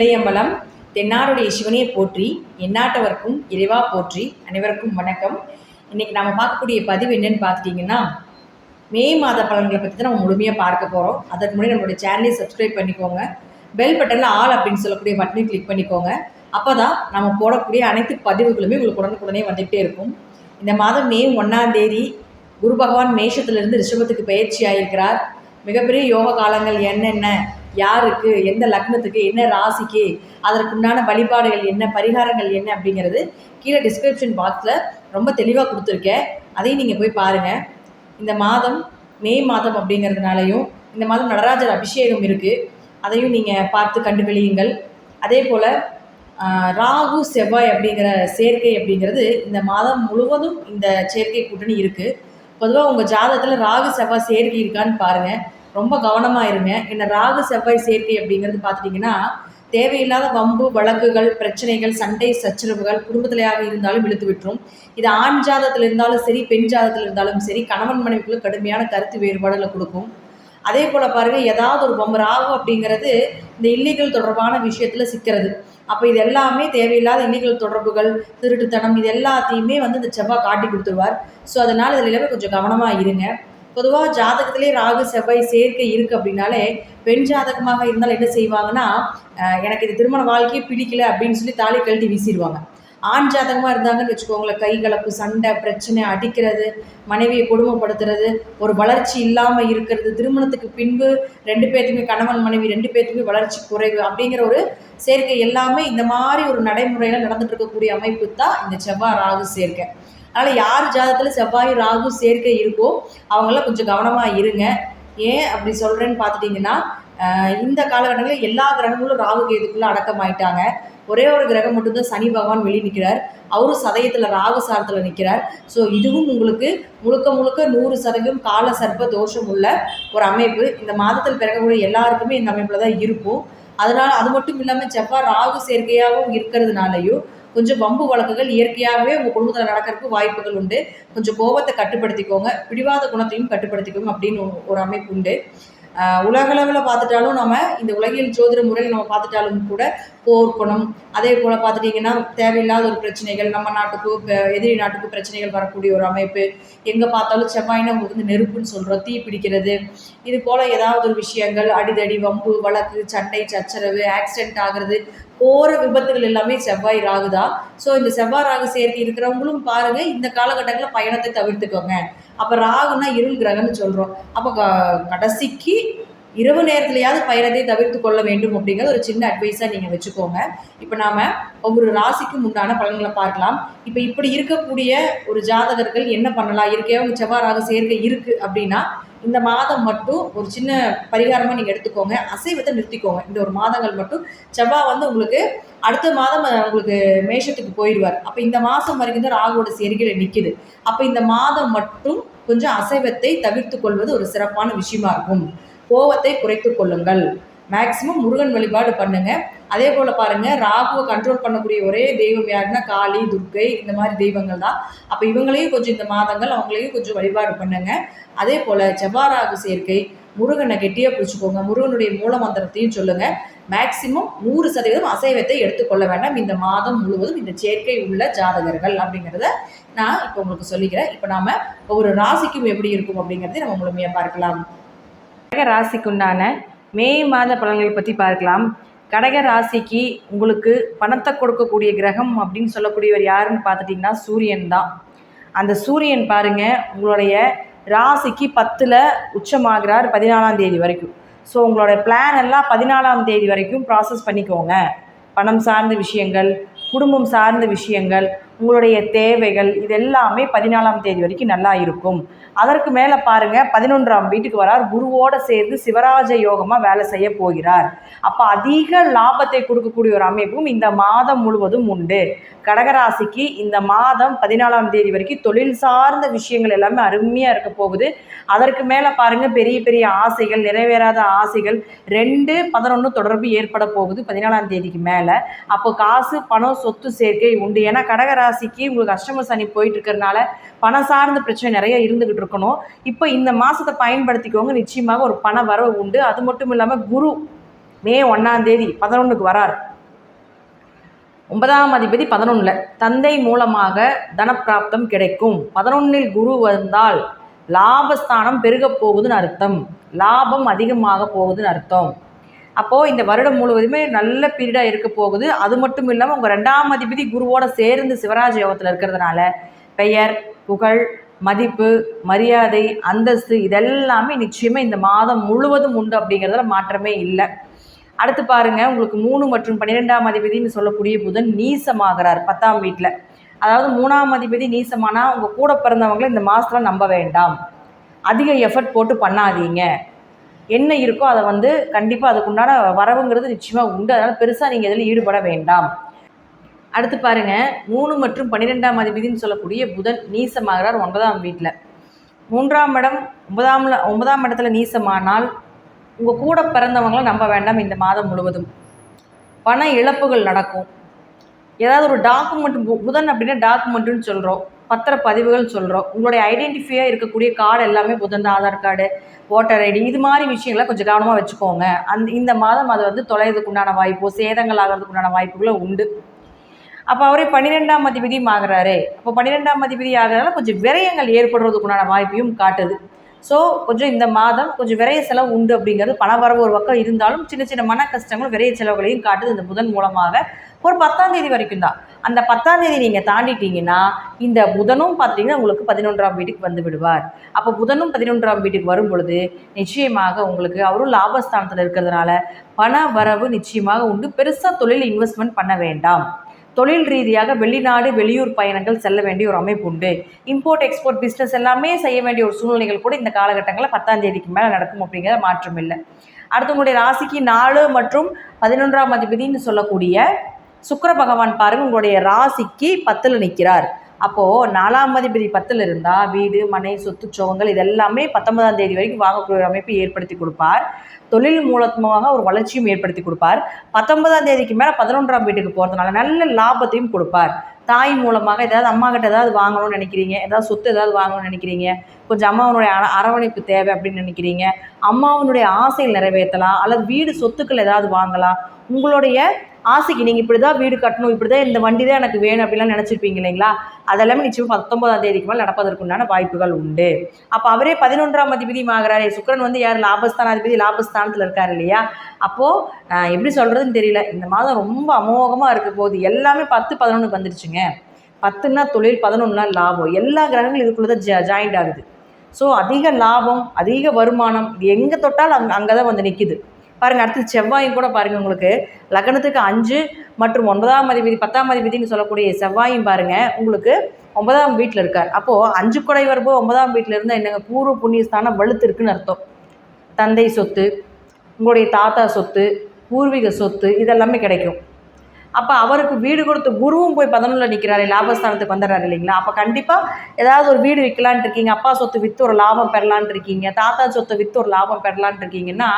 தில்லையம்பலம் தென்னாடுடைய சிவனையை போற்றி எந்நாட்டவர்க்கும் இறைவா போற்றி. அனைவருக்கும் வணக்கம். இன்றைக்கி நம்ம பார்க்கக்கூடிய பதிவு என்னென்னு பார்த்துட்டிங்கன்னா, மே மாத பலன்களை பற்றி தான் நம்ம முழுமையாக பார்க்க போகிறோம். அதற்கு முன்னாடி நம்மளுடைய சேனலை சப்ஸ்கிரைப் பண்ணிக்கோங்க. பெல் பட்டனில் ஆல் அப்படின்னு சொல்லக்கூடிய பட்டனை கிளிக் பண்ணிக்கோங்க. அப்போ தான் நம்ம போடக்கூடிய அனைத்து பதிவுகளுமே உங்களுக்கு உடனுக்குடனே வந்துகிட்டே இருக்கும். இந்த மாதம் மே 1ஆம் தேதி குரு பகவான் மேஷத்திலிருந்து ரிஷபத்துக்கு பயிற்சி ஆகியிருக்கிறார். மிகப்பெரிய யோக காலங்கள் என்னென்ன, யாருக்கு, எந்த லக்னத்துக்கு, என்ன ராசிக்கு, அதற்குண்டான வழிபாடுகள் என்ன, பரிகாரங்கள் என்ன அப்படிங்கிறது கீழே டிஸ்கிரிப்ஷன் பாக்ஸில் ரொம்ப தெளிவாக கொடுத்துருக்கேன். அதையும் நீங்கள் போய் பாருங்கள். இந்த மாதம் மே மாதம் அப்படிங்கிறதுனாலையும் இந்த மாதம் நடராஜர் அபிஷேகம் இருக்குது, அதையும் நீங்கள் பார்த்து கண்டுகளியுங்கள். அதே போல் ராகு செவ்வாய் அப்படிங்கிற சேர்க்கை அப்படிங்கிறது இந்த மாதம் முழுவதும் இந்த சேர்க்கை கூட்டணி இருக்குது. பொதுவாக உங்கள் ஜாதகத்தில் ராகு செவ்வாய் சேர்க்கை இருக்கான்னு பாருங்கள். ரொம்ப கவனமாக இருங்க. என்ன ராகு செவ்வாய் சேர்க்கை அப்படிங்கிறது பார்த்துட்டிங்கன்னா, தேவையில்லாத வம்பு வழக்குகள், பிரச்சனைகள், சண்டை சச்சரவுகள் குடும்பத்திலேயாக இருந்தாலும் இழுத்து விட்டுரும். இது ஆண் ஜாதகத்தில் இருந்தாலும் சரி, பெண் ஜாதகத்தில் இருந்தாலும் சரி, கணவன் மனைவிக்குள்ள கடுமையான கருத்து வேறுபாடுகளை கொடுக்கும். அதே போல் பாருங்கள், ஏதாவது ஒரு வம்பு ராகு அப்படிங்கிறது இந்த இல்லீகல் தொடர்பான விஷயத்தில் சிக்கிறது. அப்போ இது எல்லாமே தேவையில்லாத இல்லீகல் தொடர்புகள், திருட்டுத்தனம், இது எல்லாத்தையுமே இந்த செவ்வாய் காட்டி கொடுத்துருவார். ஸோ அதனால் இதில் எல்லாமே கொஞ்சம் கவனமாக இருங்க. பொதுவாக ஜாதகத்திலே ராகு செவ்வாய் சேர்க்கை இருக்குது அப்படின்னாலே, பெண் ஜாதகமாக இருந்தால் என்ன செய்வாங்கன்னா, எனக்கு இது திருமண வாழ்க்கையே பிடிக்கல அப்படின்னு சொல்லி தாலி கழட்டி வீசிடுவாங்க. ஆண் ஜாதகமாக இருந்தாங்கன்னு வச்சுக்கோங்களேன், கை கலப்பு, சண்டை, பிரச்சனை, அடிக்கிறது, மனைவியை கொடுமைப்படுத்துறது, ஒரு வளர்ச்சி இல்லாமல் இருக்கிறது, திருமணத்துக்கு பின்பு 2 பேர்த்துக்குமே, கணவன் மனைவி 2 பேர்த்துக்குமே வளர்ச்சி குறைவு அப்படிங்கிற ஒரு சேர்க்கை எல்லாமே இந்த மாதிரி ஒரு நடைமுறையில் நடந்துட்டு இருக்கக்கூடிய அமைப்பு தான் இந்த செவ்வாய் ராகு சேர்க்கை. அதனால் யார் ஜாதகத்தில் செவ்வாய் ராகு சேர்க்கை இருக்கோ அவங்களாம் கொஞ்சம் கவனமாக இருங்க. ஏன் அப்படி சொல்கிறேன்னு பார்த்துட்டிங்கன்னா, இந்த காலகட்டங்களில் எல்லா கிரகங்களும் ராகு கேதுக்குள்ளே அடக்கமாயிட்டாங்க. ஒரே ஒரு கிரகம் மட்டும்தான் சனி பகவான் வெளியே நிற்கிறார். அவரும் சதயத்தில் ராகு சாரத்தில் நிற்கிறார். ஸோ இதுவும் உங்களுக்கு முழுக்க 100% கால சர்ப்ப தோஷம் உள்ள ஒரு அமைப்பு. இந்த மாதத்தில் பிறக்கக்கூடிய எல்லாருக்குமே இந்த அமைப்பில் தான் இருக்கும். அதனால் அது மட்டும் இல்லாமல் செவ்வாய் ராகு சேர்க்கையாகவும் இருக்கிறதுனாலையும் கொஞ்சம் வம்பு வழக்குகள் இயற்கையாகவே உங்கள் குடும்பத்தில் நடக்கிறதுக்கு வாய்ப்புகள் உண்டு. கொஞ்சம் கோபத்தை கட்டுப்படுத்திக்கோங்க, பிடிவாத குணத்தையும் கட்டுப்படுத்திக்கோங்க அப்படின்னு ஒரு அமைப்பு உண்டு. உலகளவில் பார்த்துட்டாலும் நம்ம இந்த உலகியல் ஜோதிட முறையில் நம்ம பார்த்துட்டாலும் கூட போர்க்குணம், அதே போல் பார்த்துட்டிங்கன்னா தேவையில்லாத ஒரு பிரச்சனைகள், நம்ம நாட்டுக்கு எதிரி நாட்டுக்கு பிரச்சனைகள் வரக்கூடிய ஒரு அமைப்பு. எங்கே பார்த்தாலும் செவ்வாய்னா உங்களுக்கு நெருப்புன்னு சொல்கிறோம், தீ பிடிக்கிறது, இது போல் ஏதாவது ஒரு விஷயங்கள், அடிதடி, வம்பு வழக்கு, சண்டை சச்சரவு, ஆக்சிடென்ட் ஆகிறது, போகிற விபத்துகள் எல்லாமே செவ்வாய் ராகு தான். ஸோ இந்த செவ்வாய் ராகு சேர்க்கை இருக்கிறவங்களும் பாருங்கள், இந்த காலகட்டங்களில் பயணத்தை தவிர்த்துக்கோங்க. அப்போ ராகுன்னா இருள் கிரகம்னு சொல்கிறோம். அப்போ கடைசிக்கு இரவு நேரத்துலையாவது பயணத்தை தவிர்த்து கொள்ள வேண்டும் அப்படிங்கிறது ஒரு சின்ன அட்வைஸாக நீங்கள் வச்சுக்கோங்க. இப்போ நாம் ஒவ்வொரு ராசிக்கும் உண்டான பலன்களை பார்க்கலாம். இப்போ இப்படி இருக்கக்கூடிய ஒரு ஜாதகர்கள் என்ன பண்ணலாம்? இயற்கையாக செவ்வாய் ராகு சேர்க்கை இருக்குது அப்படின்னா இந்த மாதம் மட்டும் ஒரு சின்ன பரிகாரமாக நீங்கள் எடுத்துக்கோங்க. அசைவத்தை நிறுத்திக்கோங்க. இந்த ஒரு மாதங்கள் மட்டும் செவ்வாய் உங்களுக்கு அடுத்த மாதம் உங்களுக்கு மேஷத்துக்கு போயிடுவார். அப்போ இந்த மாதம் வரைக்கும் தான் ராகுவோட சேர்க்கையில் நிற்கிது. அப்போ இந்த மாதம் மட்டும் கொஞ்சம் அசைவத்தை தவிர்த்து கொள்வது ஒரு சிறப்பான விஷயமா இருக்கும். கோவத்தை குறைத்து கொள்ளுங்கள். மேக்சிமம் முருகன் வழிபாடு பண்ணுங்கள். அதே போல் பாருங்கள், ராகுவை கண்ட்ரோல் பண்ணக்கூடிய ஒரே தெய்வம் யாருன்னா காளி, துர்க்கை, இந்த மாதிரி தெய்வங்கள் தான். அப்போ இவங்களையும் கொஞ்சம் இந்த மாதங்கள் அவங்களையும் கொஞ்சம் வழிபாடு பண்ணுங்கள். அதே போல் செவ்வாய் ராகு சேர்க்கை, முருகனை கெட்டியாக பிடிச்சிக்கோங்க. முருகனுடைய மூல மந்திரத்தையும் சொல்லுங்கள். மேக்சிமம் 100% அசைவத்தை எடுத்துக்கொள்ள வேண்டாம் இந்த மாதம் முழுவதும் இந்த சேர்க்கை உள்ள ஜாதகர்கள் அப்படிங்கிறத நான் இப்போ உங்களுக்கு சொல்லிக்கிறேன். இப்போ நாம் ஒவ்வொரு ராசிக்கும் எப்படி இருக்கும் அப்படிங்கிறத நம்ம முழுமையாக பார்க்கலாம். கடக ராசிக்குண்டான மே மாத பலன்களை பற்றி பார்க்கலாம். கடக ராசிக்கு உங்களுக்கு பணத்தை கொடுக்கக்கூடிய கிரகம் அப்படின்னு சொல்லக்கூடியவர் யாருன்னு பார்த்துட்டிங்கன்னா சூரியன் தான். அந்த சூரியன் பாருங்கள், உங்களுடைய ராசிக்கு 10ல் உச்சமாகிறார் 14ஆம் தேதி வரைக்கும். ஸோ உங்களோட பிளான் எல்லாம் 14ஆம் தேதி வரைக்கும் ப்ராசஸ் பண்ணிக்கோங்க. பணம் சார்ந்த விஷயங்கள், குடும்பம் சார்ந்த விஷயங்கள், உங்களுடைய தேவைகள், இது எல்லாமே 14ஆம் தேதி வரைக்கும் நல்லா இருக்கும். அதற்கு மேலே பாருங்கள், 11ஆம் வீட்டுக்கு வரார். குருவோடு சேர்ந்து சிவராஜ யோகமாக வேலை செய்ய போகிறார். அப்போ அதிக லாபத்தை கொடுக்கக்கூடிய ஒரு அமைப்பும் இந்த மாதம் முழுவதும் உண்டு. கடகராசிக்கு இந்த மாதம் 14ஆம் தேதி வரைக்கும் தொழில் சார்ந்த விஷயங்கள் எல்லாமே அருமையாக இருக்க போகுது. அதற்கு மேலே பாருங்கள், பெரிய பெரிய ஆசைகள், நிறைவேறாத ஆசைகள் 2-11 தொடர்பு ஏற்பட போகுது 14ஆம் தேதிக்கு மேலே. அப்போ காசு, பணம், சொத்து சேர்க்கை உண்டு. ஏன்னா கடகராசிக்கு உங்களுக்கு அஷ்டம சனி போயிட்டு இருக்கிறதுனால பணம் சார்ந்த பிரச்சனை நிறைய இருந்துகிட்டு இருக்கணும். இப்போ இந்த மாதத்தை பயன்படுத்திக்கோங்க. நிச்சயமாக ஒரு பண வரவு உண்டு. அது மட்டும் இல்லாமல் குரு மே 1ஆம் தேதி 11க்கு வரார். 9ஆம் அதிபதி 11ல் தந்தை மூலமாக தனப்பிராப்தம் கிடைக்கும். 11ல் குரு வந்தால் லாபஸ்தானம் பெருகப் போகுதுன்னு அர்த்தம், லாபம் அதிகமாக போகுதுன்னு அர்த்தம். அப்போது இந்த வருடம் முழுவதுமே நல்ல பீரியடாக இருக்க போகுது. அது மட்டும் இல்லாமல் உங்கள் 2ஆம் அதிபதி குருவோட சேர்ந்து சிவராஜ யோகத்தில் இருக்கிறதுனால பெயர், புகழ், மதிப்பு, மரியாதை, அந்தஸ்து இதெல்லாமே நிச்சயமாக இந்த மாதம் முழுவதும் உண்டு அப்படிங்கிறதுல மாற்றமே இல்லை. அடுத்து பாருங்கள், உங்களுக்கு 3 மற்றும் 12ஆம் அதிபதினு சொல்லக்கூடிய புதன் நீசமாகிறார் 10ஆம் வீட்டில். அதாவது 3ஆம் அதிபதி நீசமானால் உங்கள் கூட பிறந்தவங்களை இந்த மாதத்தில் நம்ப வேண்டாம், அதிக எஃபர்ட் போட்டு பண்ணாதீங்க. என்ன இருக்கோ அதை கண்டிப்பாக அதுக்குண்டான வரவுங்கிறது நிச்சயமாக உண்டு. அதனால் பெருசாக நீங்கள் இதில் ஈடுபட வேண்டாம். அடுத்து பாருங்கள், 3 மற்றும் 12ஆம் அதிபதினு சொல்லக்கூடிய புதன் நீசமாகிறார் 9ஆம் வீட்டில். 3ஆம் இடம் 9ஆம் இடத்துல நீசமானால் உங்கள் கூட பிறந்தவங்களை நம்ப வேண்டாம். இந்த மாதம் முழுவதும் பண இழப்புகள் நடக்கும். ஏதாவது ஒரு டாக்குமெண்ட், புதன் அப்படின்னா டாக்குமெண்ட்டுன்னு சொல்கிறோம், பத்திரப்பதிவுகள் சொல்கிறோம். உங்களுடைய ஐடென்டிஃபையாக இருக்கக்கூடிய கார்டு எல்லாமே புதன் தான். ஆதார் கார்டு, ஓட்டர் ஐடி, இது மாதிரி விஷயங்களை கொஞ்சம் கவனமாக வச்சுக்கோங்க. இந்த மாதம் அது தொலைறதுக்கு உண்டான வாய்ப்போ சேதங்கள் ஆகிறதுக்கு உண்டான வாய்ப்புகளும் உண்டு. அப்போ அவரே 12ஆம் அதிபதியும் ஆகிறாரு. அப்போ 12ஆம் அதிபதி ஆகிறதால கொஞ்சம் விரயங்கள் ஏற்படுறதுக்கு உண்டான வாய்ப்பையும் காட்டுது. ஸோ கொஞ்சம் இந்த மாதம் கொஞ்சம் விரைய செலவு உண்டு அப்படிங்கிறது, பண வரவு ஒரு பக்கம் இருந்தாலும் சின்ன சின்ன மன கஷ்டங்களும் விரைய செலவுகளையும் காட்டுது இந்த புதன் மூலமாக. ஒரு 10ஆம் தேதி வரைக்கும் தான். அந்த 10ஆம் தேதி நீங்கள் தாண்டிட்டீங்கன்னா இந்த புதனும் பார்த்தீங்கன்னா உங்களுக்கு 11ஆம் வீட்டுக்கு வந்து விடுவார். அப்போ புதனும் 11ஆம் வீட்டுக்கு வரும் பொழுது நிச்சயமாக உங்களுக்கு அவரும் லாபஸ்தானத்தில் இருக்கிறதுனால பண வரவு நிச்சயமாக உண்டு. பெருசாக தொழில் இன்வெஸ்ட்மெண்ட் பண்ண வேண்டாம். தொழில் ரீதியாக வெளிநாடு வெளியூர் பயணங்கள் செல்ல வேண்டிய ஒரு அமைப்பு உண்டு. இம்போர்ட் எக்ஸ்போர்ட் பிஸ்னஸ் எல்லாமே செய்ய வேண்டிய ஒரு சூழ்நிலைகள் கூட இந்த காலகட்டங்களில் 10ஆம் தேதிக்கு மேலே நடக்கும் அப்படிங்கிற மாற்றம் இல்லை. அடுத்து உங்களுடைய ராசிக்கு 4 மற்றும் 11ஆம் அதிபதினு சொல்லக்கூடிய சுக்கிர பகவான் பாருங்கள் உங்களுடைய ராசிக்கு 10ல் நிற்கிறார். அப்போது 4ஆம் அதிபதி 10ல் இருந்தால் வீடு, மனை, சொத்து, சோகங்கள் இதெல்லாமே 19ஆம் தேதி வரைக்கும் வாங்கக்கூடிய அமைப்பை ஏற்படுத்தி கொடுப்பார். தொழில் மூலமாக ஒரு வளர்ச்சியும் ஏற்படுத்தி கொடுப்பார். 19ஆம் தேதிக்கு மேலே 11ஆம் வீட்டுக்கு போகிறதுனால நல்ல லாபத்தையும் கொடுப்பார். தாய் மூலமாக ஏதாவது அம்மாக்கிட்ட ஏதாவது வாங்கணும்னு நினைக்கிறீங்க, ஏதாவது சொத்து ஏதாவது வாங்கணும்னு நினைக்கிறீங்க, கொஞ்சம் அம்மாவனுடைய அரவணைப்பு தேவை அப்படின்னு நினைக்கிறீங்க, அம்மாவனுடைய ஆசைகள் நிறைவேற்றலாம், அல்லது வீடு சொத்துக்கள் ஏதாவது வாங்கலாம். உங்களுடைய ஆசைக்கு நீங்கள் இப்படி தான் வீடு கட்டணும், இப்படி தான் இந்த வண்டி தான் எனக்கு வேணும் அப்படிலாம் நினச்சிருப்பீங்க இல்லைங்களா? அதெல்லாமே நிச்சயம் 19ஆம் தேதிக்கு மேலே நடப்பதற்குண்டான வாய்ப்புகள் உண்டு. அப்போ அவரே 11ஆம் அதிபதியும் ஆகிறாரே. சுக்கிரன் யார்? லாபஸ்தான அதிபதி, லாபஸ்தானத்தில் இருக்கார் இல்லையா? அப்போது எப்படி சொல்கிறதுன்னு தெரியல, இந்த மாதம் ரொம்ப அமோகமாக இருக்க போகுது. எல்லாமே 10, 11 வந்துருச்சுங்க. 10ன்னா தொழில், 11னா லாபம். எல்லா கிரகங்களும் இதுக்குள்ளே தான் ஜாயிண்ட் ஆகுது. ஸோ அதிக லாபம், அதிக வருமானம், இது எங்கே தொட்டாலும் அங்கே தான் வந்து நிற்கிது பாருங்கள். அடுத்து செவ்வாயும் கூட பாருங்கள், உங்களுக்கு லக்னத்துக்கு 5 மற்றும் 9ஆம் அதிபதி 10ஆம் அதிபதினு சொல்லக்கூடிய செவ்வாயும் பாருங்கள் உங்களுக்கு 9ஆம் வீட்டில் இருக்கார். அப்போது 5 குடை வரும்போது 9ஆம் வீட்டில் இருந்தால் என்னங்க, பூர்வ புண்ணியஸ்தானம் வலுத்து இருக்குன்னு அர்த்தம். தந்தை சொத்து, உங்களுடைய தாத்தா சொத்து, பூர்வீக சொத்து இதெல்லாமே கிடைக்கும். அப்போ அவருக்கு வீடு கொடுத்து குருவும் போய் 11ல் நிற்கிறாரு, லாபஸ்தானத்துக்கு வந்துடுறாரு இல்லைங்களா? அப்போ கண்டிப்பாக ஏதாவது ஒரு வீடு விற்கலான் இருக்கீங்க, அப்பா சொத்து விற்று ஒரு லாபம் பெறலான் இருக்கீங்க, தாத்தா சொத்தை விற்று ஒரு லாபம் பெறலான் இருக்கீங்கன்னா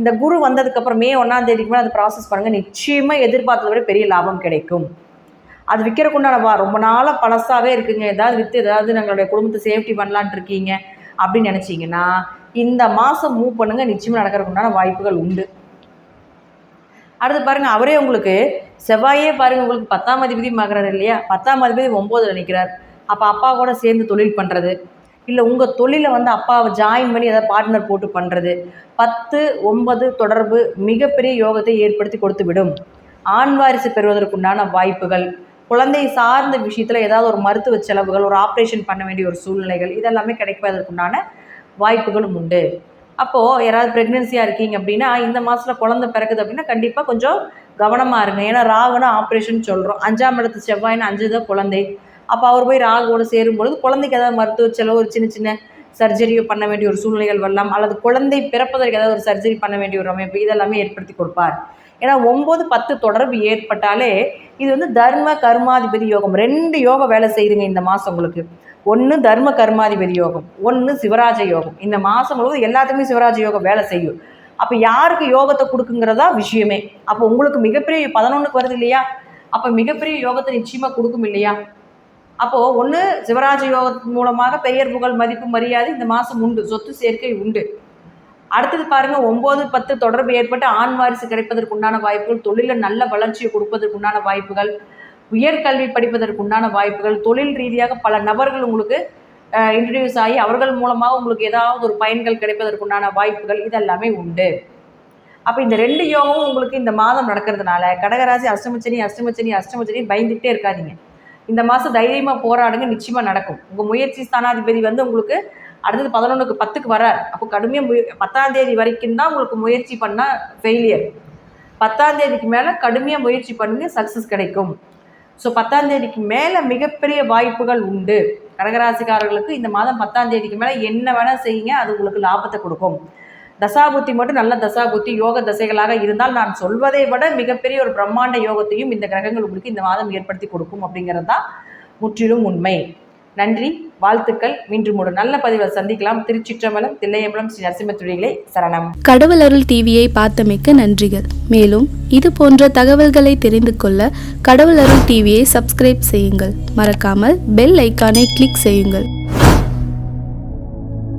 இந்த குரு வந்ததுக்கப்புறம் மே 1ஆம் தேதிக்கு மேலே அது ப்ராசஸ் பண்ணுங்கள். நிச்சயமாக எதிர்பார்த்ததை விட பெரிய லாபம் கிடைக்கும். அது விற்கிறக்குண்டான ரொம்ப நாளாக பழசாகவே இருக்குங்க, ஏதாவது விற்று ஏதாவது எங்களுடைய குடும்பத்தை சேஃப்டி பண்ணலான் இருக்கீங்க அப்படின்னு நினச்சிங்கன்னா இந்த மாதம் மூவ் பண்ணுங்கள், நிச்சயமாக நடக்கிறதுக்குண்டான வாய்ப்புகள் உண்டு. அடுத்து பாருங்கள், அவரே உங்களுக்கு செவ்வாயே பாருங்கள் உங்களுக்கு 10ஆம் அதிபதியும் ஆகிறார் இல்லையா? 10ஆம் அதிபதி 9ல் நிற்கிறார். அப்போ அப்பா கூட சேர்ந்து தொழில் பண்ணுறது, இல்லை உங்கள் தொழிலை அப்பாவை ஜாயின் பண்ணி ஏதாவது பார்ட்னர் போட்டு பண்ணுறது, 10, 9 தொடர்பு மிகப்பெரிய யோகத்தை ஏற்படுத்தி கொடுத்து விடும். ஆண் வாரிசு பெறுவதற்குண்டான வாய்ப்புகள், குழந்தை சார்ந்த விஷயத்தில் ஏதாவது ஒரு மருத்துவ செலவுகள், ஒரு ஆப்ரேஷன் பண்ண வேண்டிய ஒரு சூழ்நிலைகள் இதெல்லாமே கிடைப்பதற்குண்டான வாய்ப்புகளும் உண்டு. அப்போது யாராவது ப்ரெக்னென்சியாக இருக்கீங்க அப்படின்னா இந்த மாதத்தில் குழந்தை பிறக்குது அப்படின்னா கண்டிப்பாக கொஞ்சம் கவனமாக இருங்க. ஏன்னா ராகுனா ஆப்ரேஷன் சொல்கிறோம், 5ஆம் இடத்து செவ்வாயின்னு 5 தான் குழந்தை. அப்போ அவர் போய் ராகுவோடு சேரும்பொழுது குழந்தைக்கு ஏதாவது மருத்துவ செலவு, ஒரு சின்ன சின்ன சர்ஜரியோ பண்ண வேண்டிய ஒரு சூழ்நிலைகள் வரலாம், அல்லது குழந்தை பிறப்பதற்கு ஏதாவது ஒரு சர்ஜரி பண்ண வேண்டிய ஒரு அமைப்பு இதெல்லாமே ஏற்படுத்தி கொடுப்பார். ஏன்னா 9, 10 தொடர்பு ஏற்பட்டாலே இது தர்ம கர்மாதிபதி யோகம். 2 யோகம் வேலை செய்யுதுங்க இந்த மாதம் உங்களுக்கு. ஒன்று தர்ம கர்மாதிபதி யோகம், ஒன்று சிவராஜ யோகம். இந்த மாதம் முழுவதும் எல்லாத்துக்குமே சிவராஜ யோகம் வேலை செய்யும். அப்போ யாருக்கு யோகத்தை கொடுக்குங்கிறதா விஷயமே. அப்போ உங்களுக்கு மிகப்பெரிய 11க்கு வருது இல்லையா? அப்போ மிகப்பெரிய யோகத்தை நிச்சயமாக கொடுக்கும் இல்லையா? அப்போது ஒன்று சிவராஜ யோகத்தின் மூலமாக பெயர், புகழ், மதிப்பு, மரியாதை இந்த மாதம் உண்டு, சொத்து சேர்க்கை உண்டு. அடுத்தது பாருங்கள் 9-10 தொடர்பு ஏற்பட்டு ஆண் வாரிசு கிடைப்பதற்குண்டான வாய்ப்புகள், தொழிலில் நல்ல வளர்ச்சியை கொடுப்பதற்குண்டான வாய்ப்புகள், உயர்கல்வி படிப்பதற்குண்டான வாய்ப்புகள், தொழில் ரீதியாக பல நபர்கள் உங்களுக்கு இன்ட்ரடியூஸ் ஆகி அவர்கள் மூலமாக உங்களுக்கு ஏதாவது ஒரு பயன்கள் கிடைப்பதற்குண்டான வாய்ப்புகள் இதெல்லாமே உண்டு. அப்போ இந்த 2 யோகமும் உங்களுக்கு இந்த மாதம் நடக்கிறதுனால கடகராசி அஷ்டமச்சனி பயந்துகிட்டே இருக்காதீங்க. இந்த மாதம் தைரியமாக போராடுங்க, நிச்சயமாக நடக்கும். உங்கள் முயற்சி ஸ்தானாதிபதி உங்களுக்கு அடுத்தது 11க்கு 10க்கு வரார். அப்போ கடுமையாக 10ஆம் தேதி வரைக்கும் தான் உங்களுக்கு முயற்சி பண்ணால் ஃபெயிலியர். 10ஆம் தேதிக்கு மேலே கடுமையாக முயற்சி பண்ணுங்க, சக்ஸஸ் கிடைக்கும். ஸோ 10ஆம் தேதிக்கு மேலே மிகப்பெரிய வாய்ப்புகள் உண்டு. கடகராசிக்காரர்களுக்கு இந்த மாதம் 10ஆம் தேதிக்கு மேலே என்ன வேணால் செய்யுங்க, அது உங்களுக்கு லாபத்தை கொடுக்கும். தசாபுத்தி மட்டும் நல்ல தசாபுத்தி யோக தசைகளாக இருந்தால் நான் சொல்வதை விட மிகப்பெரிய ஒரு பிரம்மாண்ட யோகத்தையும் இந்த கிரகங்கள் உங்களுக்கு இந்த மாதம் ஏற்படுத்தி கொடுக்கும் அப்படிங்கிறது தான் முற்றிலும் உண்மை. நன்றி, வாழ்த்துக்கள். மீண்டும் ஒரு நல்ல பதிவில் சந்திக்கலாம். திருச்சிற்றம்பலம், தில்லையம்பலம், ஸ்ரீ நரசிம்மத்துடிகளே சரணம். கடவுள் அருள் டிவியை பார்த்தமைக்கு நன்றிகள். மேலும் இது போன்ற தகவல்களை தெரிந்து கொள்ள கடவுள் அருள் டிவியை சப்ஸ்கிரைப் செய்யுங்கள். மறக்காமல் பெல் ஐக்கானை கிளிக் செய்யுங்கள்.